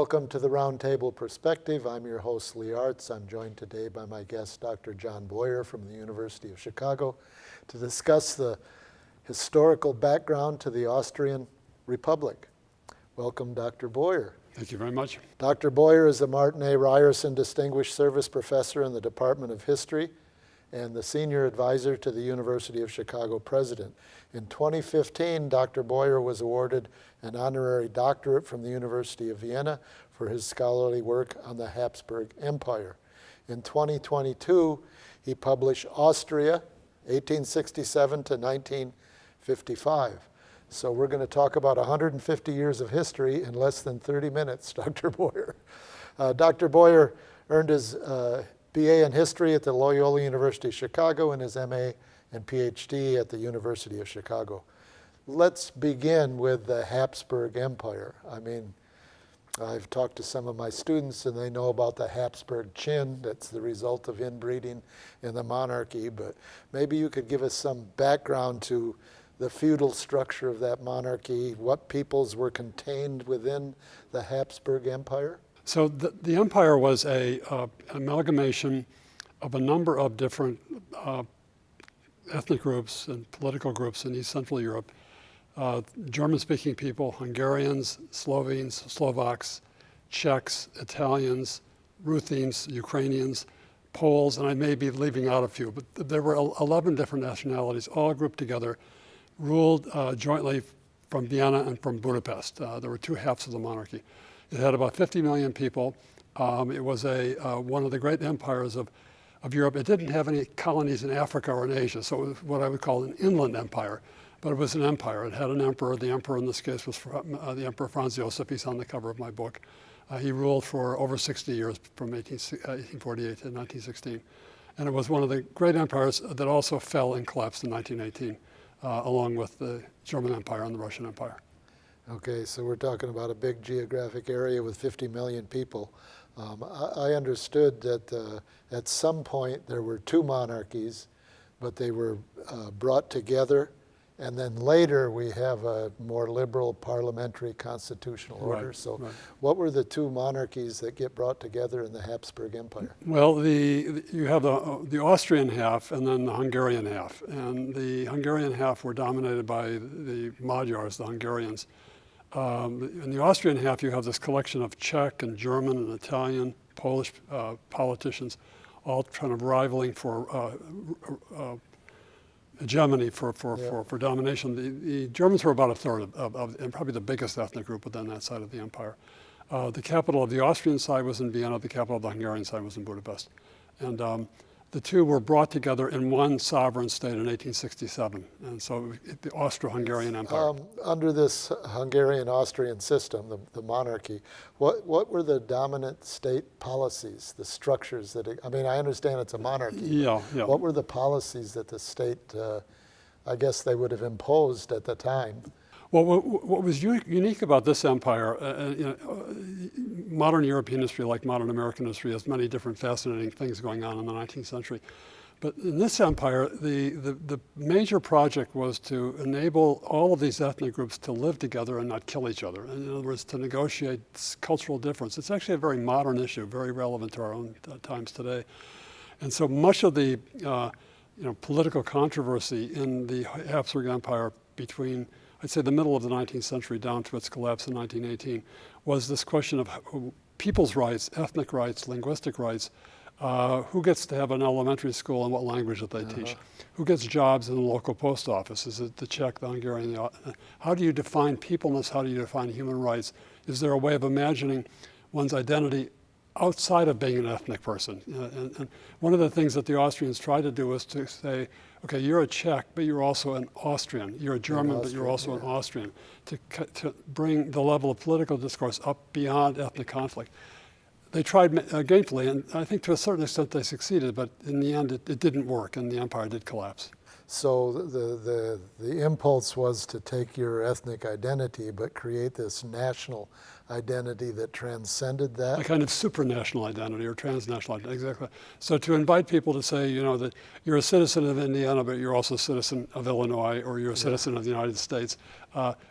welcome to the Roundtable Perspective. I'm your host, Lee Artz. I'm joined today by my guest, Dr. John Boyer from the University of Chicago, to discuss the historical background to the Austrian Republic. Welcome, Dr. Boyer. Thank you very much. Dr. Boyer is the Martin A. Ryerson Distinguished Service Professor in the Department of History and the Senior Advisor to the University of Chicago President. In 2015, Dr. Boyer was awarded an honorary doctorate from the University of Vienna for his scholarly work on the Habsburg Empire. In 2022, he published Austria, 1867 to 1955. So we're going to talk about 150 years of history in less than 30 minutes, Dr. Boyer. Dr. Boyer earned his BA in history at the Loyola University of Chicago and his MA and Ph.D. at the University of Chicago. Let's begin with the Habsburg Empire. I mean, I've talked to some of my students and they know about the Habsburg chin. That's the result of inbreeding in the monarchy, but maybe you could give us some background to the feudal structure of that monarchy, what peoples were contained within the Habsburg Empire? So the empire was an amalgamation of a number of different ethnic groups and political groups in East Central Europe. German-speaking people, Hungarians, Slovenes, Slovaks, Czechs, Italians, Ruthenians, Ukrainians, Poles, and I may be leaving out a few, but there were 11 different nationalities all grouped together, ruled jointly from Vienna and from Budapest. There were two halves of the monarchy. It had about 50 million people. It was one of the great empires of Europe. It didn't have any colonies in Africa or in Asia, so it was what I would call an inland empire, but it was an empire. It had an emperor. The emperor in this case was the Emperor Franz Joseph. He's on the cover of my book. He ruled for over 60 years, from 1848 to 1916. And it was one of the great empires that also fell and collapsed in 1918, along with the German Empire and the Russian Empire. Okay, so we're talking about a big geographic area with 50 million people. I understood that at some point there were two monarchies, but they were brought together, and then later we have a more liberal parliamentary constitutional order. Right, so right. What were the two monarchies that get brought together in the Habsburg Empire? Well, you have the Austrian half and then the Hungarian half. And the Hungarian half were dominated by the Magyars, the Hungarians. In the Austrian half, you have this collection of Czech and German and Italian, Polish politicians, all kind of rivaling for hegemony, for domination. The Germans were about a third and probably the biggest ethnic group within that side of the empire. The capital of the Austrian side was in Vienna. The capital of the Hungarian side was in Budapest. And the two were brought together in one sovereign state in 1867, and so the Austro-Hungarian Empire. Under this Hungarian-Austrian system, the monarchy, what were the dominant state policies, the structures that, I mean, I understand it's a monarchy. Yeah. What were the policies that the state, I guess they would have imposed at the time? Well, what was unique about this empire, modern European history, like modern American history, has many different fascinating things going on in the 19th century. But in this empire, the major project was to enable all of these ethnic groups to live together and not kill each other. In other words, to negotiate cultural difference. It's actually a very modern issue, very relevant to our own times today. And so much of the political controversy in the Habsburg Empire between, I'd say, the middle of the 19th century down to its collapse in 1918, was this question of people's rights, ethnic rights, linguistic rights, who gets to have an elementary school and what language that they teach, who gets jobs in the local post office, is it the Czech, the Hungarian, how do you define peopleness, how do you define human rights? Is there a way of imagining one's identity outside of being an ethnic person? And one of the things that the Austrians tried to do was to say, okay, you're a Czech, but you're also an Austrian. You're a German, but you're also an Austrian, to bring the level of political discourse up beyond ethnic conflict. They tried gainfully, and I think to a certain extent they succeeded, but in the end it didn't work, and the empire did collapse. So the impulse was to take your ethnic identity but create this national identity that transcended that? A kind of supranational identity or transnational identity, exactly. So to invite people to say, you know, that you're a citizen of Indiana, but you're also a citizen of Illinois, or you're a citizen of the United States,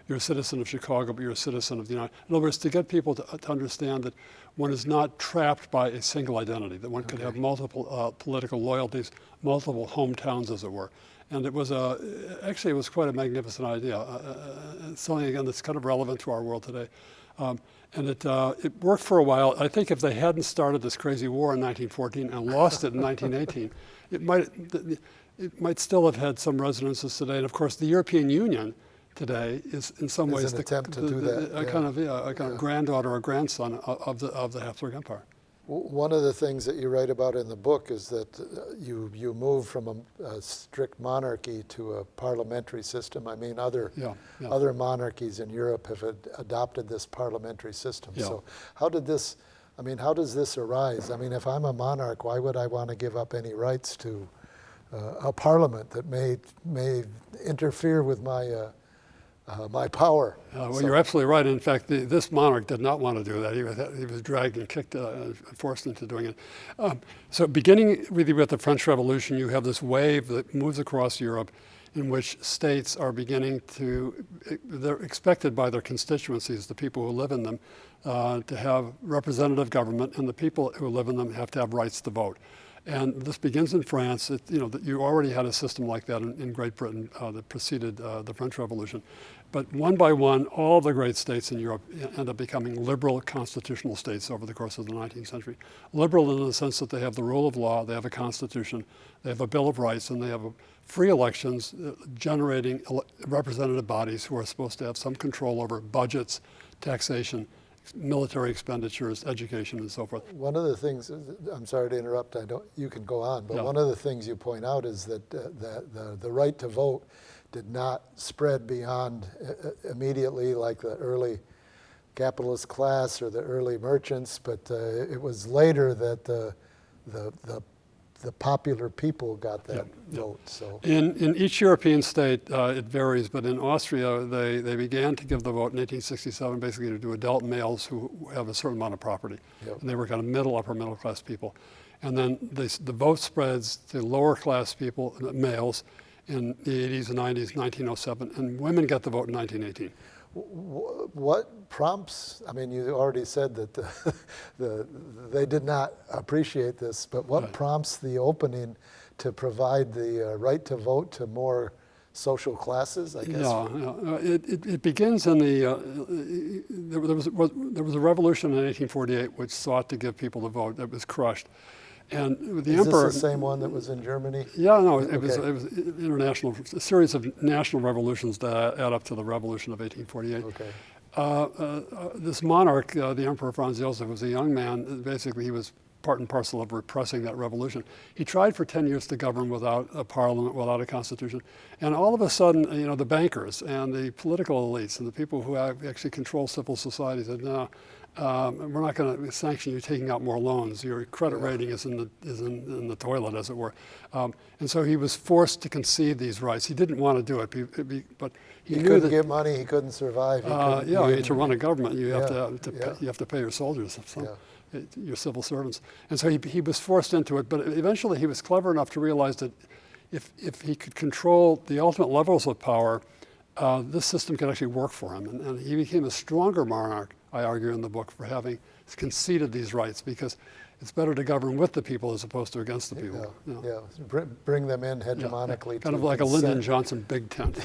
you're a citizen of Chicago, but you're a citizen of the United States. In other words, to get people to understand that one is not trapped by a single identity, that one could have multiple political loyalties, multiple hometowns, as it were. And it was actually it was quite a magnificent idea. Something, again, that's kind of relevant to our world today. And it worked for a while. I think if they hadn't started this crazy war in 1914 and lost it in 1918, it might still have had some resonances today. And of course, the European Union today is in some ways an attempt to do that. a kind of granddaughter or grandson of the Habsburg Empire. One of the things that you write about in the book is that you move from a strict monarchy to a parliamentary system. I mean, other monarchies in Europe have adopted this parliamentary system. Yeah. So how does this arise? I mean, if I'm a monarch, why would I want to give up any rights to a parliament that may interfere with my power? Well, you're absolutely right. In fact, this monarch did not want to do that. He was dragged and kicked, forced into doing it. So beginning with the French Revolution, you have this wave that moves across Europe in which states are they're expected by their constituencies, the people who live in them, to have representative government, and the people who live in them have to have rights to vote. And this begins in France. You already had a system like that in Great Britain that preceded the French Revolution. But one by one, all the great states in Europe end up becoming liberal constitutional states over the course of the 19th century. Liberal in the sense that they have the rule of law, they have a constitution, they have a Bill of Rights, and they have free elections generating representative bodies who are supposed to have some control over budgets, taxation, military expenditures, education, and so forth. One of the things, I'm sorry to interrupt, you can go on, but one of the things you point out is that the right to vote did not spread beyond immediately like the early capitalist class or the early merchants, but it was later that the popular people got that vote. So in each European state, it varies, but in Austria, they began to give the vote in 1867 basically to adult males who have a certain amount of property. And they were kind of upper middle class people. And then the vote spreads to lower class people, males, in the 80s and 90s, 1907, and women got the vote in 1918. What prompts, I mean, you already said that they did not appreciate this, but what prompts the opening to provide the right to vote to more social classes, I guess? It begins in there was a revolution in 1848 which sought to give people the vote. That was crushed. And the emperor. Is this the same one that was in Germany? Yeah, no, it was international, a series of national revolutions that add up to the revolution of 1848. Okay. This monarch, the Emperor Franz Joseph, was a young man. Basically, he was part and parcel of repressing that revolution. He tried for 10 years to govern without a parliament, without a constitution. And all of a sudden, the bankers and the political elites and the people who actually control civil society said, no, we're not going to sanction you taking out more loans. Your credit rating is in the toilet, as it were. And so he was forced to concede these rights. He didn't want to do it, but he knew couldn't get money. He couldn't survive. To run a government, you have to pay your soldiers, your civil servants. And so he was forced into it. But eventually, he was clever enough to realize that if he could control the ultimate levels of power, this system could actually work for him. And he became a stronger monarch, I argue in the book, for having conceded these rights, because it's better to govern with the people as opposed to against the people. Bring them in hegemonically. Kind of like a Lyndon Johnson big tent.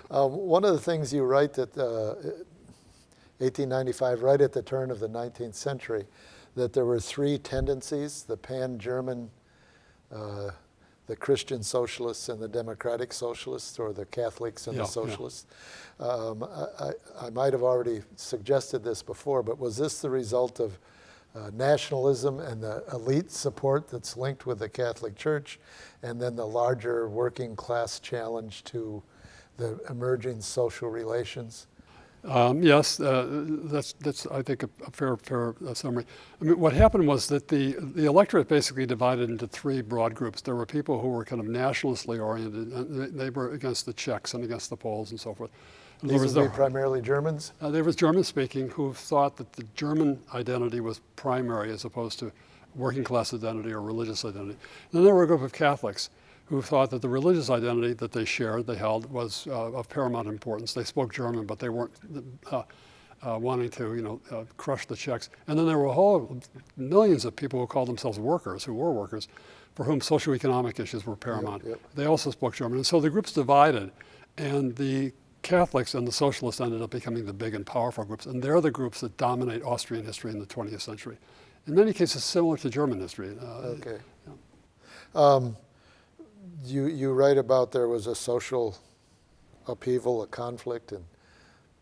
One of the things you write that 1895, right at the turn of the 19th century, that there were three tendencies: the pan-German, the Christian socialists and the democratic socialists, or the Catholics and the socialists. I might have already suggested this before, but was this the result of nationalism and the elite support that's linked with the Catholic Church, and then the larger working class challenge to the emerging social relations? Yes, that's I think a fair summary. I mean, what happened was that the electorate basically divided into three broad groups. There were people who were kind of nationalistly oriented, and they were against the Czechs and against the Poles and so forth. These would be primarily Germans? They were German-speaking who thought that the German identity was primary as opposed to working class identity or religious identity. And then there were a group of Catholics who thought that the religious identity that they shared, they held, was of paramount importance. They spoke German, but they weren't wanting to, crush the Czechs. And then there were millions of people who called themselves workers, who were workers, for whom socioeconomic issues were paramount. Yep. They also spoke German. And so the groups divided, and the Catholics and the socialists ended up becoming the big and powerful groups, and they're the groups that dominate Austrian history in the 20th century. In many cases, similar to German history. Okay. Yeah. You write about there was a social upheaval, a conflict in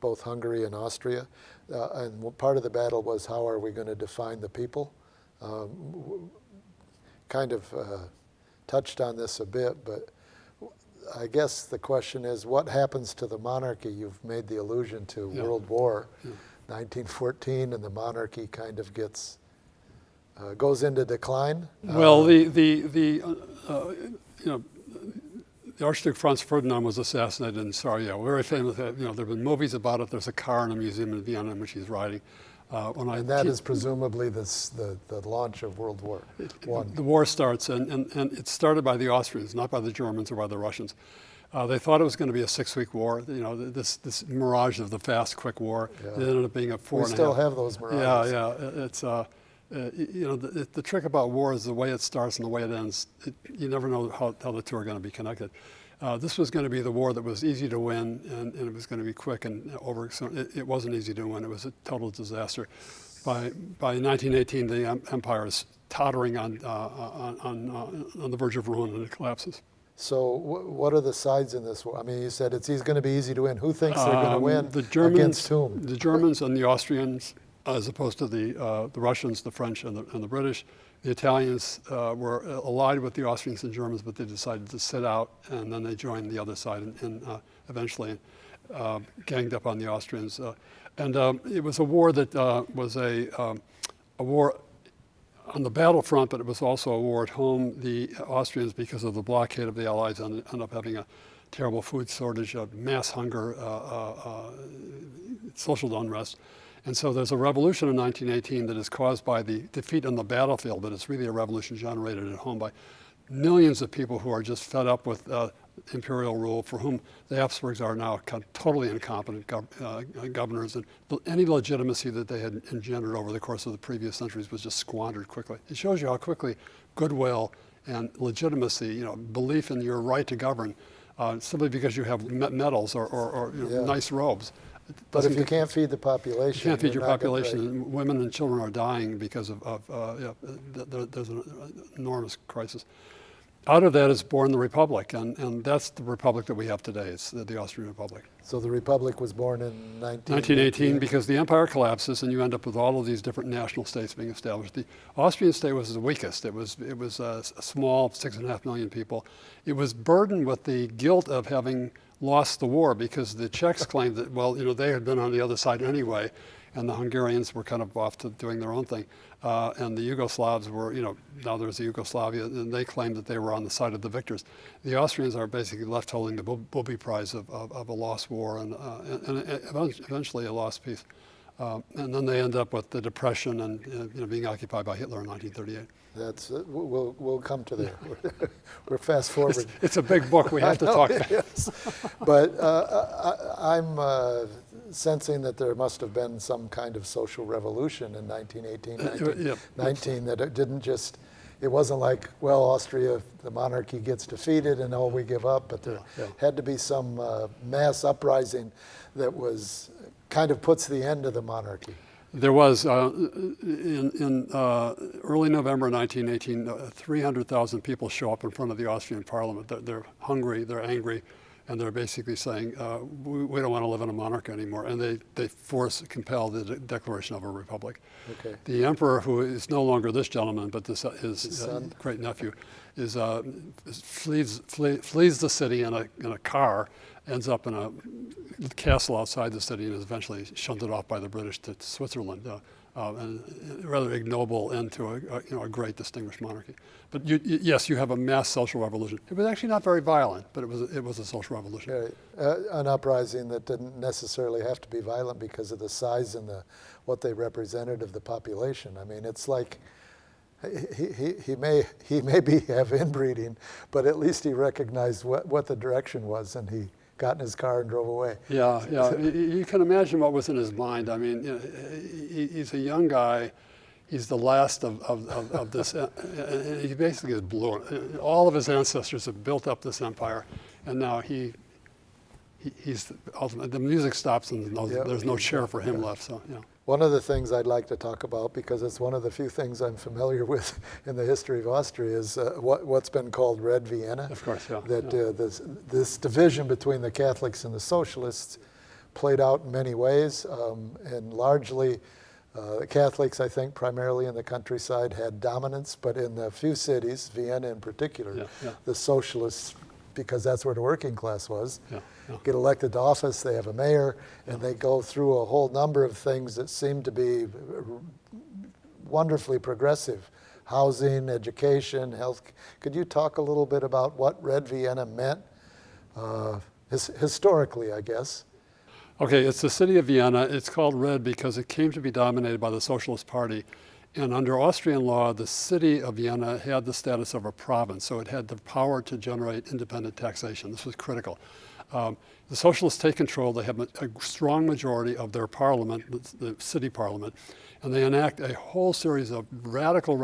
both Hungary and Austria, and part of the battle was how are we going to define the people? Kind of touched on this a bit, but I guess the question is, what happens to the monarchy? You've made the allusion to World War, 1914, and the monarchy kind of goes into decline. Well, the Archduke Franz Ferdinand was assassinated in Sarajevo. Very famous. There have been movies about it. There's a car in a museum in Vienna in which he's riding. And that is presumably the launch of World War I. The war starts, and it started by the Austrians, not by the Germans or by the Russians. They thought it was going to be a 6-week war. This mirage of the fast, quick war. Yeah. It ended up being a 4.5. We still have those mirages. Yeah. It's the trick about war is the way it starts and the way it ends. You never know how the two are going to be connected. This was going to be the war that was easy to win, and it was going to be quick and over. So it wasn't easy to win. It was a total disaster. By 1918, the empire is tottering on the verge of ruin, and it collapses. So what are the sides in this war? I mean, you said it's going to be easy to win. Who thinks they're going to win against whom? The Germans and the Austrians, as opposed to the Russians, the French, and the British. The Italians were allied with the Austrians and Germans, but they decided to sit out, and then they joined the other side and eventually ganged up on the Austrians. It was a war that was a war on the battlefront, but it was also a war at home. The Austrians, because of the blockade of the Allies, ended up having a terrible food shortage, mass hunger, social unrest. And so there's a revolution in 1918 that is caused by the defeat on the battlefield, but it's really a revolution generated at home by millions of people who are just fed up with imperial rule, for whom the Hapsburgs are now totally incompetent governors, and any legitimacy that they had engendered over the course of the previous centuries was just squandered quickly. It shows you how quickly goodwill and legitimacy, belief in your right to govern, simply because you have medals or nice robes. But if you can't feed the population, you can't feed your population. And women and children are dying because there's an enormous crisis. Out of that is born the Republic, and that's the Republic that we have today. It's the Austrian Republic. So the Republic was born in 1918 because the empire collapses, and you end up with all of these different national states being established. The Austrian state was the weakest. It was a small 6.5 million people. It was burdened with the guilt of having lost the war because the Czechs claimed that, they had been on the other side anyway, and the Hungarians were kind of off to doing their own thing. And the Yugoslavs were, now there's Yugoslavia, and they claimed that they were on the side of the victors. The Austrians are basically left holding the booby prize of a lost war and eventually a lost peace. And then they end up with the Depression and being occupied by Hitler in 1938. That's we'll come to there. We're fast forward. It's a big book. We have to talk about. Yes. But I'm sensing that there must have been some kind of social revolution in 1918, 19, that it didn't just. It wasn't like, Austria, the monarchy gets defeated and we give up. But there had to be some mass uprising that was kind of puts the end to the monarchy. There was, in early November 1918, 300,000 people show up in front of the Austrian parliament. They're hungry, they're angry, and they're basically saying, we don't want to live in a monarchy anymore. And they compel the declaration of a republic. Okay. The emperor, who is no longer this gentleman, but his great nephew, flees the city in a car, ends up in a castle outside the city, and is eventually shunted off by the British to Switzerland. and a rather ignoble end to a great distinguished monarchy. But yes, you have a mass social revolution. It was actually not very violent, but it was a social revolution. An uprising that didn't necessarily have to be violent because of the size and what they represented of the population. I mean, it's like he may have inbreeding, but at least he recognized what the direction was, and he got in his car and drove away. Yeah. You can imagine what was in his mind. I mean, he's a young guy. He's the last of this. And he basically is blue. All of his ancestors have built up this empire, and now he's ultimately, the music stops and there's no chair for him left. So yeah. One of the things I'd like to talk about, because it's one of the few things I'm familiar with in the history of Austria, is what's been called Red Vienna. Of course, yeah. This division between the Catholics and the Socialists played out in many ways, and largely the Catholics, I think, primarily in the countryside, had dominance, but in the few cities, Vienna in particular, the Socialists, because that's where the working class was, get elected to office, they have a mayor, and they go through a whole number of things that seem to be wonderfully progressive. Housing, education, health. Could you talk a little bit about what Red Vienna meant historically, I guess? Okay, it's the city of Vienna. It's called Red because it came to be dominated by the Socialist Party. And under Austrian law, the city of Vienna had the status of a province, so it had the power to generate independent taxation. This was critical. The Socialists take control. They have a strong majority of their parliament, the city parliament, and they enact a whole series of radical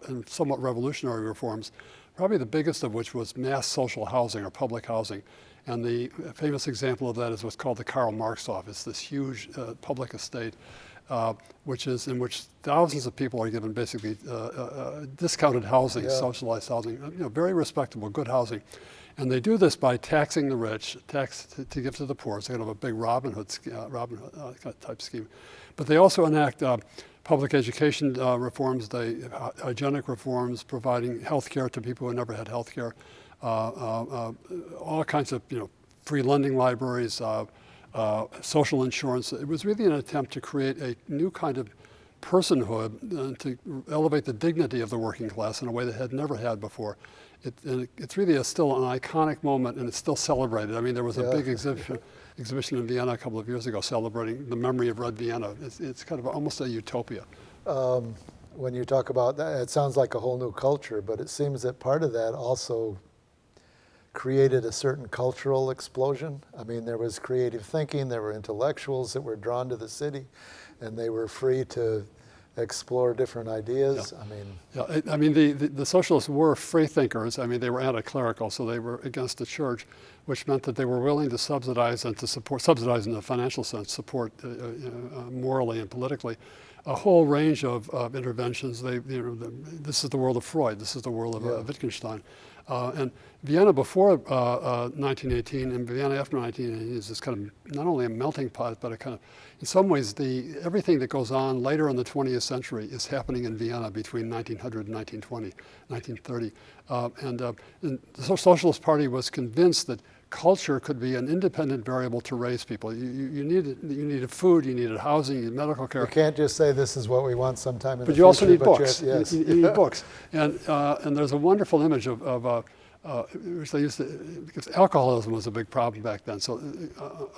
and somewhat revolutionary reforms, probably the biggest of which was mass social housing or public housing. And the famous example of that is what's called the Karl Marx office, this huge public estate in which thousands of people are given basically discounted housing, socialized housing, very respectable, good housing. And they do this by taxing the rich, to give to the poor. So they have a big Robin Hood type scheme. But they also enact public education reforms, hygienic reforms, providing health care to people who never had health care, all kinds of free lending libraries, social insurance. It was really an attempt to create a new kind of personhood to elevate the dignity of the working class in a way that had never had before. It's really still an iconic moment, and it's still celebrated. I mean, there was a big exhibition in Vienna a couple of years ago celebrating the memory of Red Vienna. It's kind of almost a utopia. When you talk about that, it sounds like a whole new culture, but it seems that part of that also created a certain cultural explosion. I mean, there was creative thinking, there were intellectuals that were drawn to the city, and they were free to explore different ideas. I mean, the socialists were free thinkers. I mean, they were anti-clerical, so they were against the church, which meant that they were willing to subsidize and to support, subsidize in the financial sense, support morally and politically, a whole range of interventions. This is the world of Freud. This is the world of Wittgenstein. And Vienna before 1918 and Vienna after 1918 is this kind of not only a melting pot, but a kind of, in some ways, everything that goes on later in the 20th century is happening in Vienna between 1900 and 1920, 1930. And the Socialist Party was convinced that culture could be an independent variable to raise people. You needed food, you needed housing, you needed medical care. You can't just say this is what we want sometime in the future. But you also need books. Yes. You need books. And there's a wonderful image of which they used to, because alcoholism was a big problem back then. So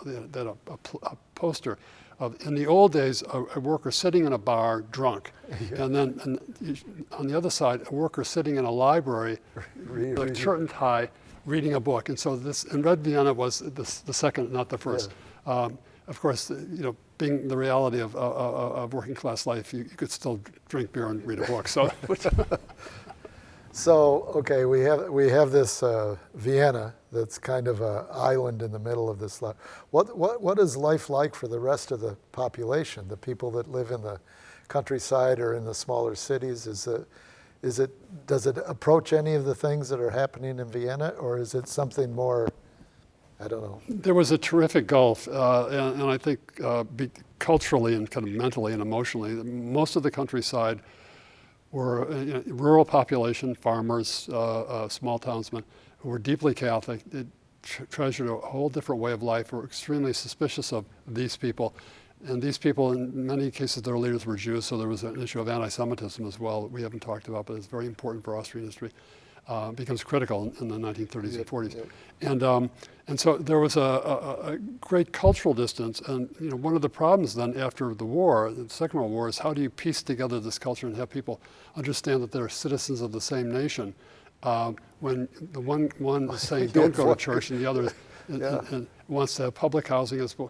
they had a poster of, in the old days, a worker sitting in a bar drunk, and then on the other side, a worker sitting in a library, like shirt and tie, reading a book. And so this, and Red Vienna was the second, not the first. Of course, being the reality of working class life, you could still drink beer and read a book. So, so okay, we have this Vienna that's kind of an island in the middle of this life. What is life like for the rest of the population, the people that live in the countryside or in the smaller cities? Does it approach any of the things that are happening in Vienna, or is it something more, I don't know? There was a terrific gulf, and I think culturally and kind of mentally and emotionally, most of the countryside were rural population, farmers, small townsmen, who were deeply Catholic. They treasured a whole different way of life, were extremely suspicious of these people. And these people, in many cases, their leaders were Jews, so there was an issue of anti-Semitism as well that we haven't talked about, but it's very important for Austrian history. Becomes critical in the 1930s and 40s. And so there was a great cultural distance, and one of the problems then after the war, the Second World War, is how do you piece together this culture and have people understand that they're citizens of the same nation when the one is saying don't go to church and the other and wants to have public housing as well.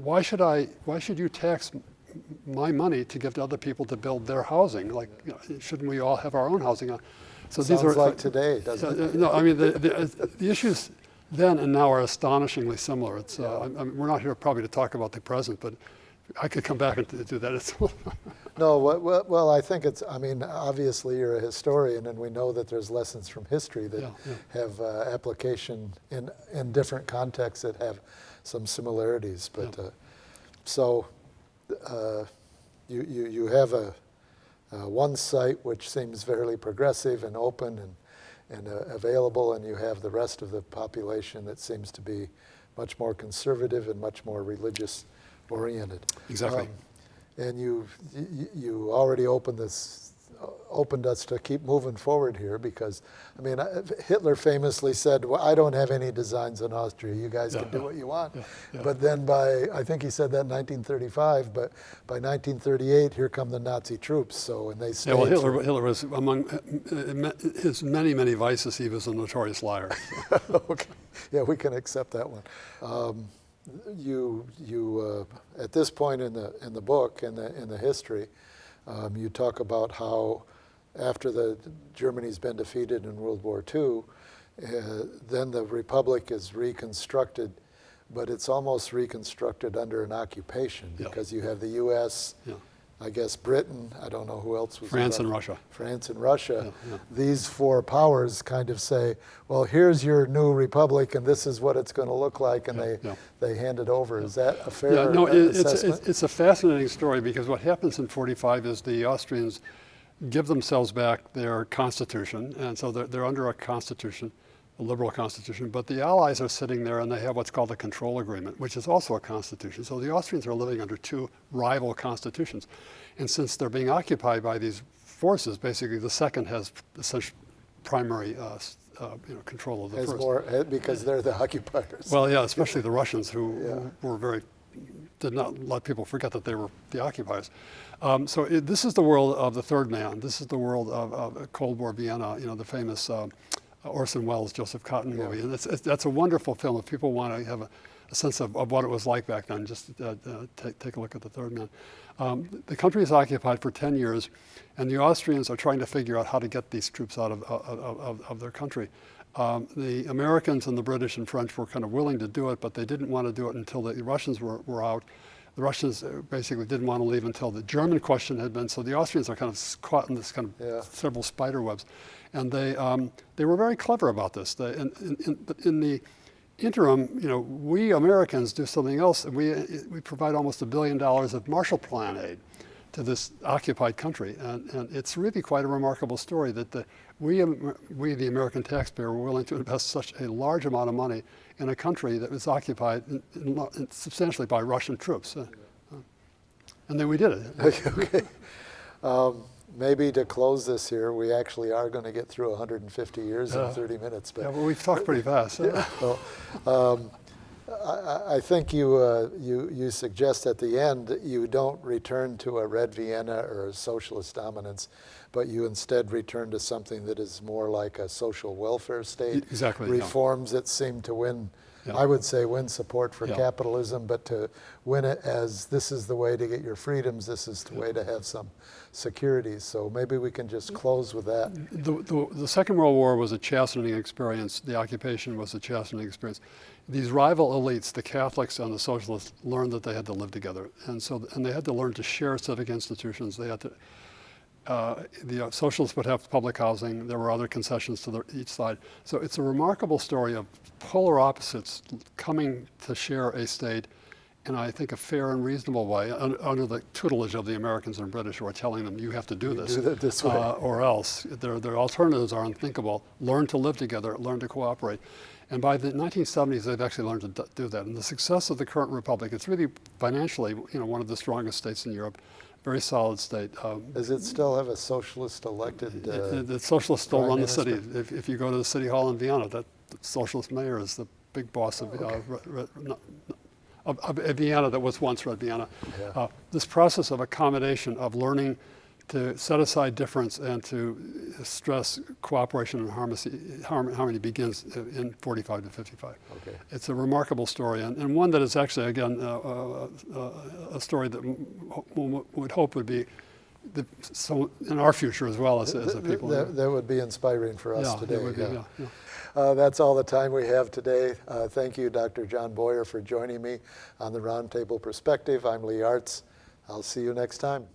Why should you tax my money to give to other people to build their housing? Like, shouldn't we all have our own housing? So Sounds like today, doesn't it? No, I mean, the issues then and now are astonishingly similar. It's, we're not here probably to talk about the present, but I could come back and do that. No, well, I think obviously you're a historian, and we know that there's lessons from history that have application in different contexts that have some similarities. But you have one site which seems fairly progressive and open and available, and you have the rest of the population that seems to be much more conservative and much more religious oriented. Exactly. And you already opened us to keep moving forward here, because Hitler famously said, well, I don't have any designs on Austria, you guys can do what you want. But then I think he said that in 1935, but by 1938 here come the Nazi troops, and they stayed. Yeah, well, Hitler was, among his many vices, he was a notorious liar. Okay, yeah, we can accept that one. You at this point in the book, in the history, you talk about how after Germany's been defeated in World War II, then the Republic is reconstructed, but it's almost reconstructed under an occupation, because you have the U.S., I guess Britain, I don't know who else was France involved. and Russia. France and Russia. These four powers kind of say, well, here's your new republic, and this is what it's going to look like, and they hand it over. Is that a fair assessment? It's a fascinating story, because what happens in 45 is the Austrians give themselves back their constitution, and so they're under a constitution, a liberal constitution, but the Allies are sitting there and they have what's called a control agreement, which is also a constitution. So the Austrians are living under two rival constitutions. And since they're being occupied by these forces, basically the second has such primary control of the first. Because they're the occupiers. Well, yeah, especially the Russians, who did not let people forget that they were the occupiers. This is the world of the third man. This is the world of Cold War Vienna, the famous Orson Welles, Joseph Cotten movie. And that's a wonderful film. If people want to have a sense of what it was like back then, just take a look at The Third Man. The country is occupied for 10 years, and the Austrians are trying to figure out how to get these troops out of their country. The Americans and the British and French were kind of willing to do it, but they didn't want to do it until the Russians were out. The Russians basically didn't want to leave until the German question had been, so the Austrians are kind of caught in this kind of several spider webs. And they were very clever about this. But in the interim, we Americans do something else, and we provide almost $1 billion of Marshall Plan aid to this occupied country. And it's really quite a remarkable story that we, the American taxpayer, were willing to invest such a large amount of money in a country that was occupied substantially by Russian troops. And then we did it. Okay. Maybe to close this here, we actually are going to get through 150 years in 30 minutes. But well, we've talked pretty fast. I think you suggest at the end that you don't return to a Red Vienna or a socialist dominance, but you instead return to something that is more like a social welfare state. Exactly. Reforms that seem to win, I would say, win support for capitalism, but to win it as this is the way to get your freedoms, this is the way to have some security. So maybe we can just close with that. The Second World War was a chastening experience. The occupation was a chastening experience. These rival elites, the Catholics and the socialists, learned that they had to live together. And they had to learn to share civic institutions. They had to, the socialists would have public housing. There were other concessions to each side. So it's a remarkable story of polar opposites coming to share a state in, I think, a fair and reasonable way, under the tutelage of the Americans and British, who are telling them, you have to do this, this way. or else. Their alternatives are unthinkable. Learn to live together, learn to cooperate. And by the 1970s, they've actually learned to do that. And the success of the current republic, it's really financially, one of the strongest states in Europe, very solid state. Does it still have a socialist elected the socialists still prime run minister? the city. If you go to the city hall in Vienna, that socialist mayor is the big boss of, of Vienna that was once Red Vienna. Yeah. This process of accommodation, of learning to set aside difference and to stress cooperation and harmony begins in 45 to 55. Okay. It's a remarkable story, and one that is actually, again, a story that one would hope would be so in our future as well as the people. That would be inspiring for us today. It would be, That's all the time we have today. Thank you, Dr. John Boyer, for joining me on the Roundtable Perspective. I'm Lee Artz. I'll see you next time.